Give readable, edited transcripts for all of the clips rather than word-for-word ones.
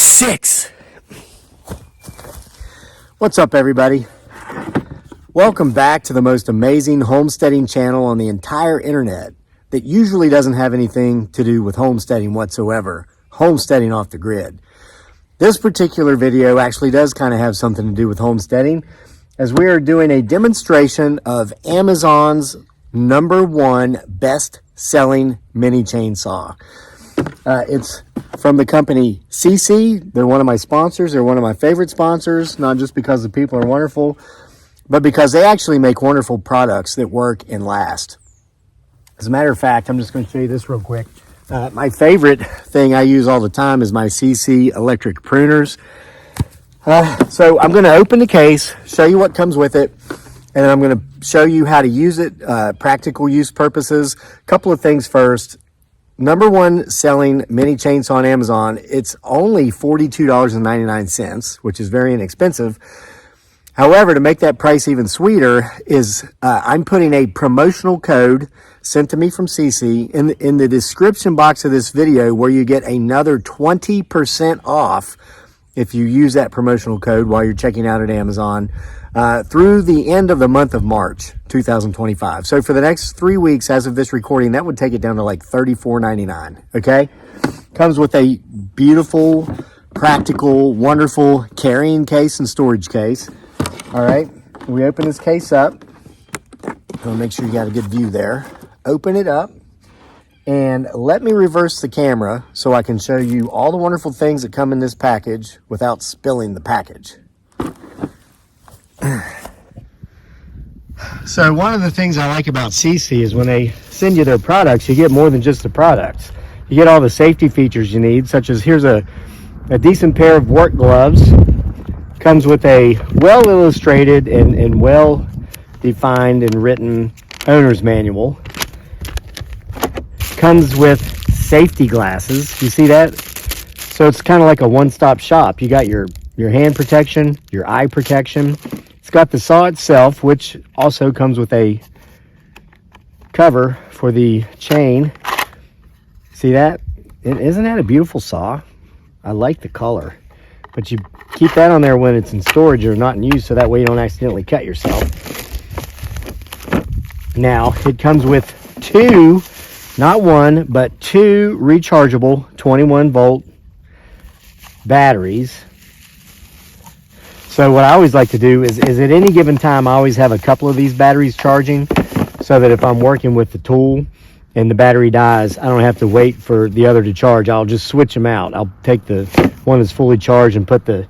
6. What's up, everybody? Welcome back to the most amazing homesteading channel on the entire internet that usually doesn't have anything to do with homesteading whatsoever, homesteading off the grid. This particular video actually does kind of have something to do with homesteading, as we are doing a demonstration of Amazon's #1 best-selling mini chainsaw. It's from the company SeeSii. They're one of my sponsors. They're one of my favorite sponsors, not just because the people are wonderful, but because they actually make wonderful products that work and last. As a matter of fact, I'm just going to show you this real quick. My favorite thing I use all the time is my SeeSii electric pruners. So I'm going to open the case, show you what comes with it, and then I'm going to show you how to use it, practical use purposes. A couple of things first. #1 selling mini chainsaw on Amazon. It's only $42.99, which is very inexpensive. However, to make that price even sweeter is I'm putting a promotional code sent to me from SeeSii in the description box of this video, where you get another 20% off if you use that promotional code while you're checking out at Amazon through the end of the month of March 2025. So for the next 3 weeks as of this recording, that would take it down to like $34.99. Okay, comes with a beautiful, practical, wonderful carrying case and storage case. All right, we open this case up. I'll make sure you got a good view there. Open it up and let me reverse the camera so I can show you all the wonderful things that come in this package without spilling the package. So one of the things I like about SeeSii is when they send you their products, you get more than just the products. You get all the safety features you need, such as here's a decent pair of work gloves. Comes with a well illustrated and well defined and written owner's manual. Comes with safety glasses. You see that? So it's kind of like a one-stop shop. You got your hand protection, your eye protection. It's got the saw itself, which also comes with a cover for the chain. See that? Isn't that a beautiful saw? I like the color. But you keep that on there when it's in storage or not in use, so that way you don't accidentally cut yourself. Now, it comes with two, not one, but two rechargeable 21-volt batteries. So what I always like to do is at any given time, I always have a couple of these batteries charging, so that if I'm working with the tool and the battery dies, I don't have to wait for the other to charge. I'll just switch them out. I'll take the one that's fully charged and put the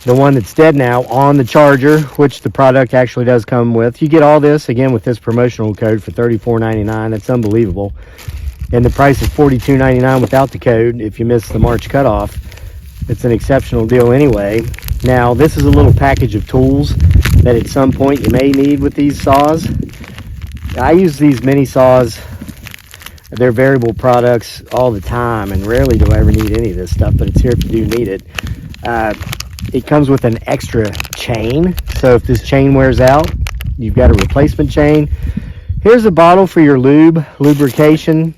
one that's dead now on the charger, which the product actually does come with. You get all this, again, with this promotional code for $34.99. That's unbelievable. And the price is $42.99 without the code if you miss the March cutoff. It's an exceptional deal anyway. Now, this is a little package of tools that at some point you may need with these saws. I use these mini saws. They're variable products all the time, and rarely do I ever need any of this stuff, but it's here if you do need it. It comes with an extra chain, so if this chain wears out, you've got a replacement chain. Here's a bottle for your lubrication.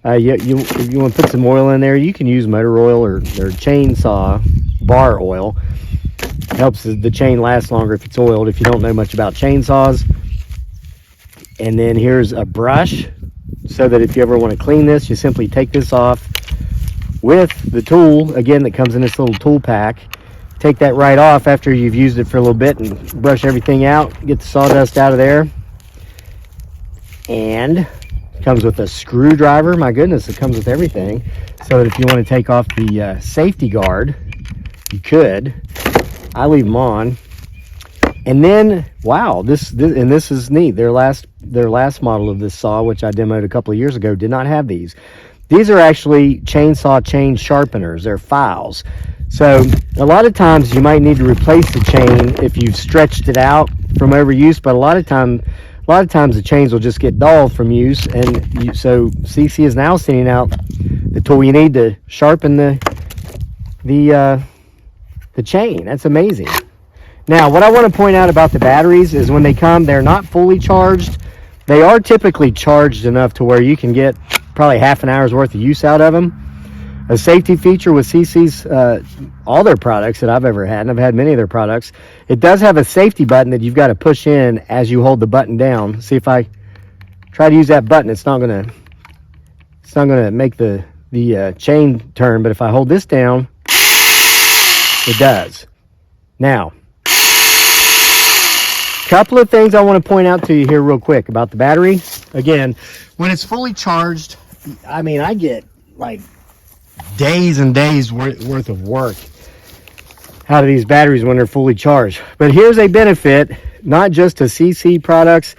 If you want to put some oil in there, you can use motor oil or chainsaw bar oil. It helps the chain last longer if it's oiled, if you don't know much about chainsaws. And then here's a brush, so that if you ever want to clean this, you simply take this off with the tool, again, that comes in this little tool pack. Take that right off after you've used it for a little bit and brush everything out, get the sawdust out of there. And it comes with a screwdriver. My goodness, it comes with everything, so that if you want to take off the safety guard, you could. I leave them on. And then, wow, this is neat. Their last model of this saw, which I demoed a couple of years ago, did not have these. These are actually chainsaw chain sharpeners. They're files. So a lot of times you might need to replace the chain if you've stretched it out from overuse, but a lot of times the chains will just get dull from use, and so SeeSii is now sending out the tool you need to sharpen the chain. That's amazing. Now, what I want to point out about the batteries is when they come, they're not fully charged. They are typically charged enough to where you can get probably half an hour's worth of use out of them. A safety feature with SeeSii's, all their products that I've ever had, and I've had many of their products, it does have a safety button that you've got to push in as you hold the button down. See, if I try to use that button, it's not gonna make the chain turn, but if I hold this down, it does. Now, couple of things I want to point out to you here real quick about the battery. Again, when it's fully charged, I mean, I get like days and days worth of work out of these batteries when they're fully charged. But here's a benefit, not just to SeeSii products,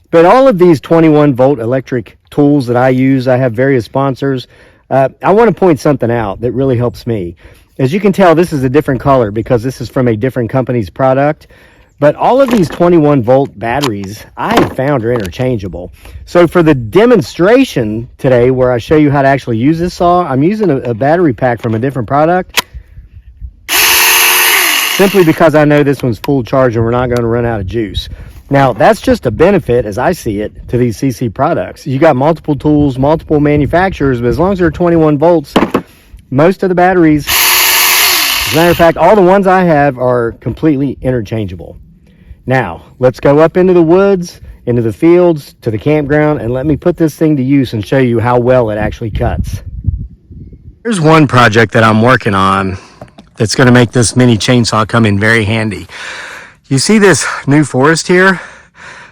but all of these 21 volt electric tools that I use. I have various sponsors. I want to point something out that really helps me. As you can tell, this is a different color because this is from a different company's product. But all of these 21 volt batteries I have found are interchangeable. So for the demonstration today, where I show you how to actually use this saw, I'm using a battery pack from a different product, simply because I know this one's full charge and we're not going to run out of juice. Now, that's just a benefit, as I see it, to these SeeSii products. You got multiple tools, multiple manufacturers, but as long as they're 21 volts, most of the batteries, as a matter of fact, all the ones I have are completely interchangeable. Now, let's go up into the woods, into the fields, to the campground, and let me put this thing to use and show you how well it actually cuts. Here's one project that I'm working on that's going to make this mini chainsaw come in very handy. You see this new forest here?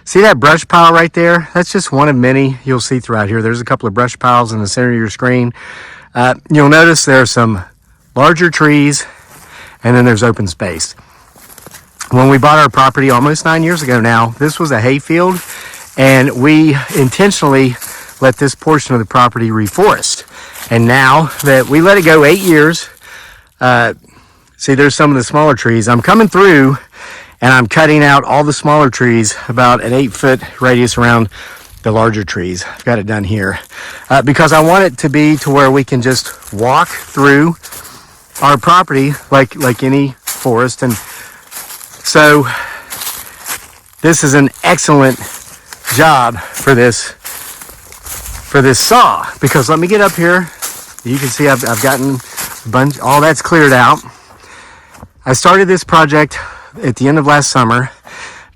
See that brush pile right there? That's just one of many you'll see throughout here. There's a couple of brush piles in the center of your screen. You'll notice there are some larger trees, and then there's open space. When we bought our property almost 9 years ago now, this was a hay field, and we intentionally let this portion of the property reforest. And now that we let it go 8 years, see, there's some of the smaller trees. I'm coming through and I'm cutting out all the smaller trees, about an 8-foot radius around the larger trees. I've got it done here because I want it to be to where we can just walk through our property like any forest. And so this is an excellent job for this saw, because let me get up here. You can see I've gotten a bunch, all that's cleared out. I started this project at the end of last summer,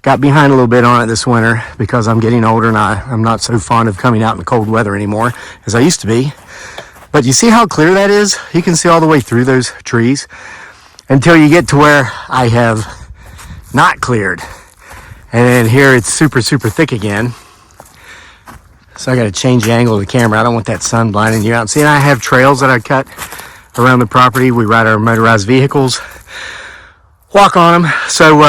got behind a little bit on it this winter because I'm getting older and I'm not so fond of coming out in the cold weather anymore as I used to be. But you see how clear that is? You can see all the way through those trees until you get to where I have not cleared. And then here it's super thick again. So I got to change the angle of the camera. I don't want that sun blinding you out. See, and I have trails that I cut around the property. We ride our motorized vehicles, walk on them. So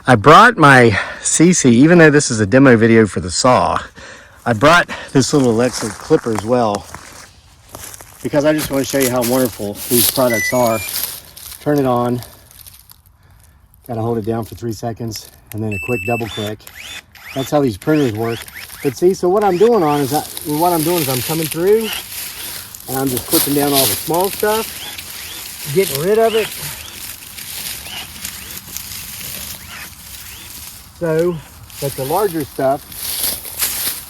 I brought my SeeSii, even though this is a demo video for the saw, I brought this little electric clipper as well, because I just want to show you how wonderful these products are. Turn it on, gotta hold it down for 3 seconds, and then a quick double click. That's how these printers work. But see, so what I'm doing is I'm coming through, and I'm just clipping down all the small stuff, getting rid of it, so that the larger stuff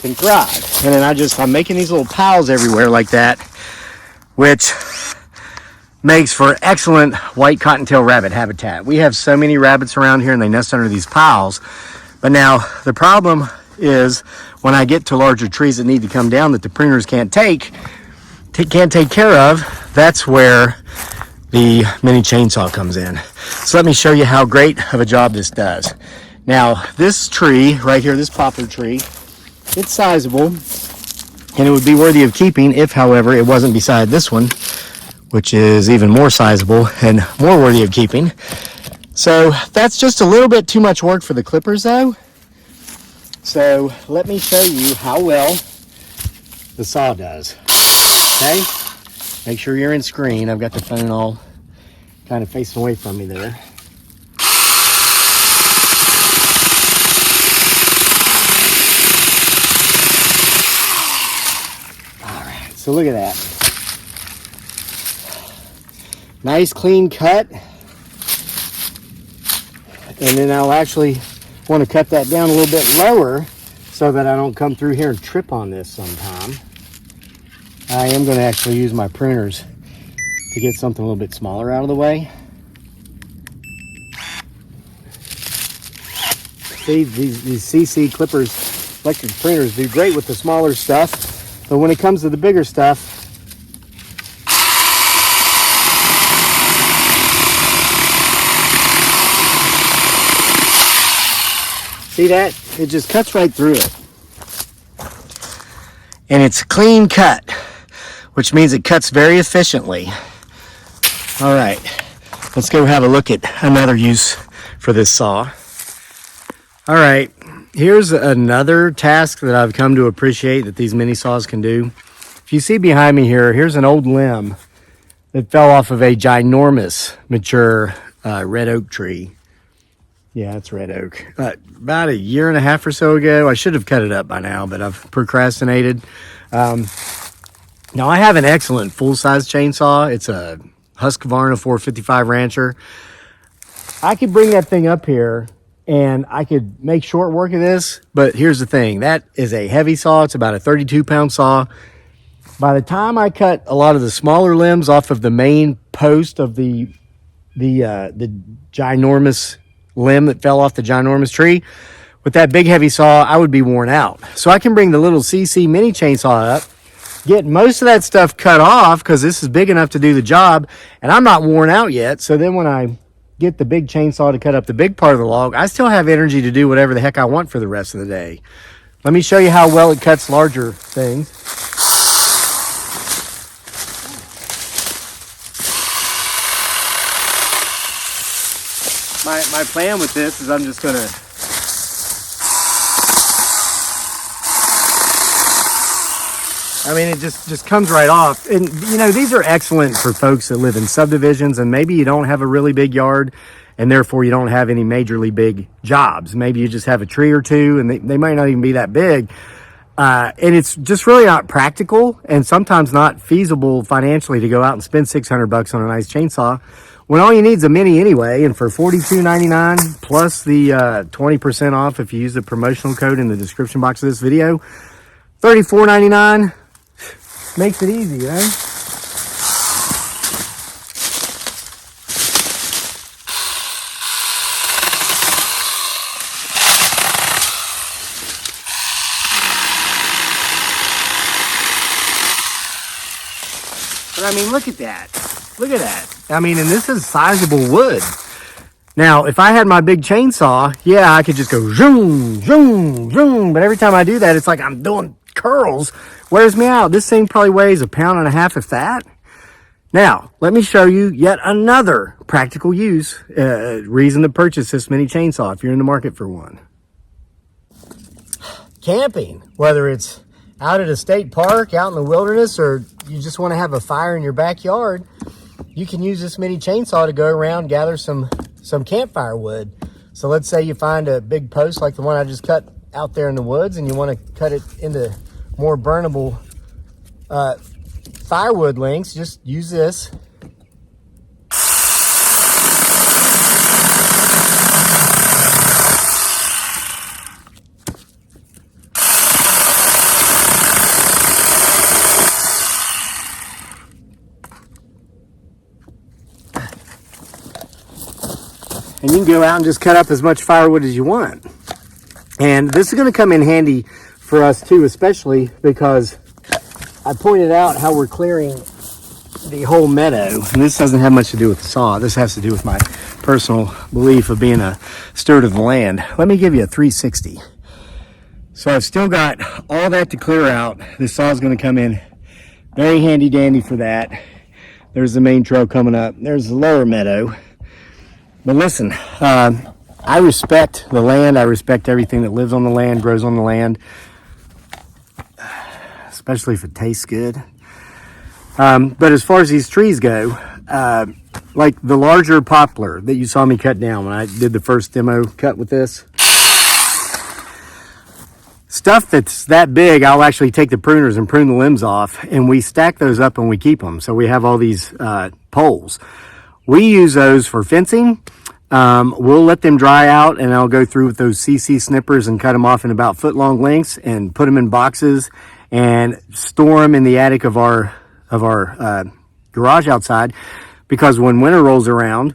can thrive. And then I'm making these little piles everywhere like that, which makes for excellent white cottontail rabbit habitat. We have so many rabbits around here and they nest under these piles. But now the problem is when I get to larger trees that need to come down that the pruners can't take care of, that's where the mini chainsaw comes in. So let me show you how great of a job this does. Now this tree right here, this poplar tree, it's sizable and it would be worthy of keeping if, however, it wasn't beside this one, which is even more sizable and more worthy of keeping. So that's just a little bit too much work for the clippers though. So let me show you how well the saw does. Okay, make sure you're in screen. I've got the phone all kind of facing away from me there. All right, so look at that. Nice clean cut. And then I'll actually want to cut that down a little bit lower so that I don't come through here and trip on this sometime, I am going to actually use my pruners to get something a little bit smaller out of the way. See, these SeeSii clippers, electric pruners, do great with the smaller stuff, but when it comes to the bigger stuff, see that? It just cuts right through it. And it's clean cut, which means it cuts very efficiently. All right, let's go have a look at another use for this saw. All right, here's another task that I've come to appreciate that these mini saws can do. If you see behind me here, here's an old limb that fell off of a ginormous mature red oak tree. Yeah, it's red oak. About a year and a half or so ago, I should have cut it up by now, but I've procrastinated. Now I have an excellent full-size chainsaw. It's a Husqvarna 455 Rancher. I could bring that thing up here and I could make short work of this, but here's the thing. That is a heavy saw. It's about a 32-pound saw. By the time I cut a lot of the smaller limbs off of the main post of the ginormous limb that fell off the ginormous tree, with that big heavy saw, I would be worn out. So I can bring the little SeeSii mini chainsaw up, get most of that stuff cut off because this is big enough to do the job, and I'm not worn out yet. So then when I get the big chainsaw to cut up the big part of the log, I still have energy to do whatever the heck I want for the rest of the day. Let me show you how well it cuts larger things. My plan with this is I'm just going to it just comes right off. And, you know, these are excellent for folks that live in subdivisions and maybe you don't have a really big yard and therefore you don't have any majorly big jobs. Maybe you just have a tree or two and they might not even be that big. And it's just really not practical and sometimes not feasible financially to go out and spend $600 on a nice chainsaw when all you need is a mini anyway. And for $42.99 plus the 20% off if you use the promotional code in the description box of this video, $34.99 makes it easy, right? But I mean, look at that. Look at that. I mean, and this is sizable wood. Now, if I had my big chainsaw, yeah, I could just go zoom, zoom, zoom. But every time I do that, it's like I'm doing curls. Wears me out. This thing probably weighs 1.5 pounds, if that. Now, let me show you yet another practical use, reason to purchase this mini chainsaw if you're in the market for one. Camping, whether it's out at a state park, out in the wilderness, or you just want to have a fire in your backyard, you can use this mini chainsaw to go around, gather some campfire wood. So let's say you find a big post like the one I just cut out there in the woods and you want to cut it into more burnable firewood lengths, just use this. And you can go out and just cut up as much firewood as you want. And this is going to come in handy for us too, especially because I pointed out how we're clearing the whole meadow. And this doesn't have much to do with the saw. This has to do with my personal belief of being a steward of the land. Let me give you a 360. So I've still got all that to clear out. This saw is going to come in very handy dandy for that. There's the main trail coming up. There's the lower meadow. But listen, I respect the land. I respect everything that lives on the land, grows on the land, especially if it tastes good. But as far as these trees go, like the larger poplar that you saw me cut down when I did the first demo cut with this, stuff that's that big, I'll actually take the pruners and prune the limbs off, and we stack those up and we keep them. So we have all these poles. We use those for fencing. We'll let them dry out, and I'll go through with those SeeSii snippers and cut them off in about foot-long lengths and put them in boxes and store them in the attic of our garage outside, because when winter rolls around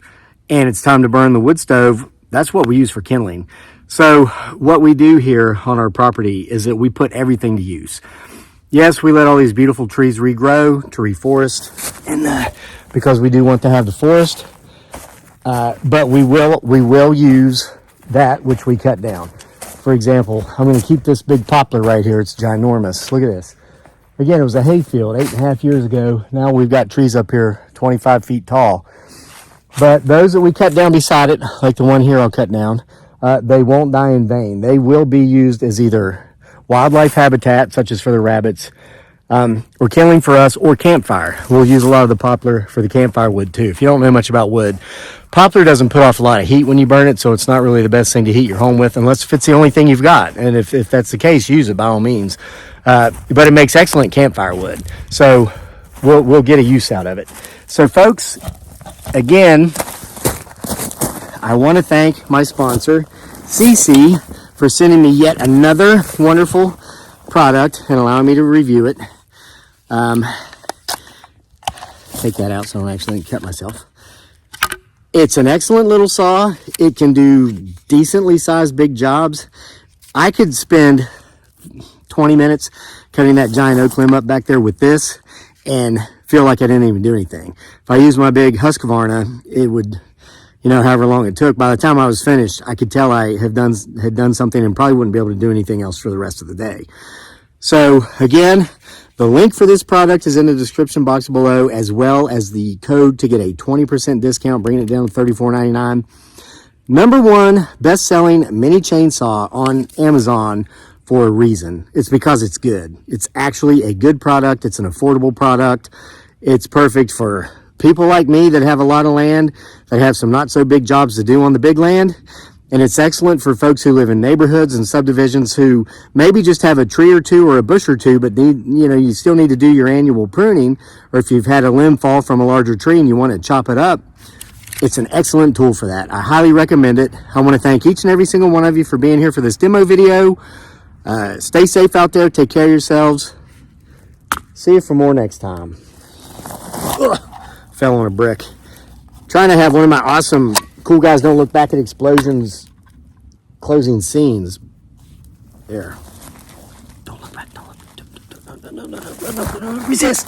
and it's time to burn the wood stove, that's what we use for kindling. So what we do here on our property is that we put everything to use. Yes, we let all these beautiful trees regrow to reforest, and because we do want to have the forest, but we will use that which we cut down. For example, I'm going to keep this big poplar right here. It's ginormous. Look at this. Again, it was a hay field 8.5 years ago. Now we've got trees up here 25 feet tall. But those that we cut down beside it, like the one here I'll cut down, they won't die in vain. They will be used as either wildlife habitat, such as for the rabbits, or kindling for us, or campfire. We'll use a lot of the poplar for the campfire wood too. If you don't know much about wood, poplar doesn't put off a lot of heat when you burn it, so it's not really the best thing to heat your home with, unless if it's the only thing you've got. And if that's the case, use it by all means. But it makes excellent campfire wood, so we'll get a use out of it. So folks, again, I want to thank my sponsor, SeeSii, for sending me yet another wonderful product and allowing me to review it. Take that out so I don't accidentally cut myself. It's an excellent little saw. It can do decently sized big jobs. I could spend 20 minutes cutting that giant oak limb up back there with this and feel like I didn't even do anything. If I used my big Husqvarna, it would, however long it took, by the time I was finished, I could tell I had done something and probably wouldn't be able to do anything else for the rest of the day. So again, the link for this product is in the description box below, as well as the code to get a 20% discount, bringing it down to $34.99. #1 best-selling mini chainsaw on Amazon for a reason. It's because it's good. It's actually a good product. It's an affordable product. It's perfect for people like me that have a lot of land, that have some not so big jobs to do on the big land. And it's excellent for folks who live in neighborhoods and subdivisions who maybe just have a tree or two or a bush or two, but you still need to do your annual pruning. Or if you've had a limb fall from a larger tree and you want to chop it up, it's an excellent tool for that. I highly recommend it. I want to thank each and every single one of you for being here for this demo video. Stay safe out there. Take care of yourselves. See you for more next time. Ugh, fell on a brick. Trying to have one of my awesome Cool Guys Don't Look Back at Explosions closing scenes. There. Don't look back. Don't look. No. Resist.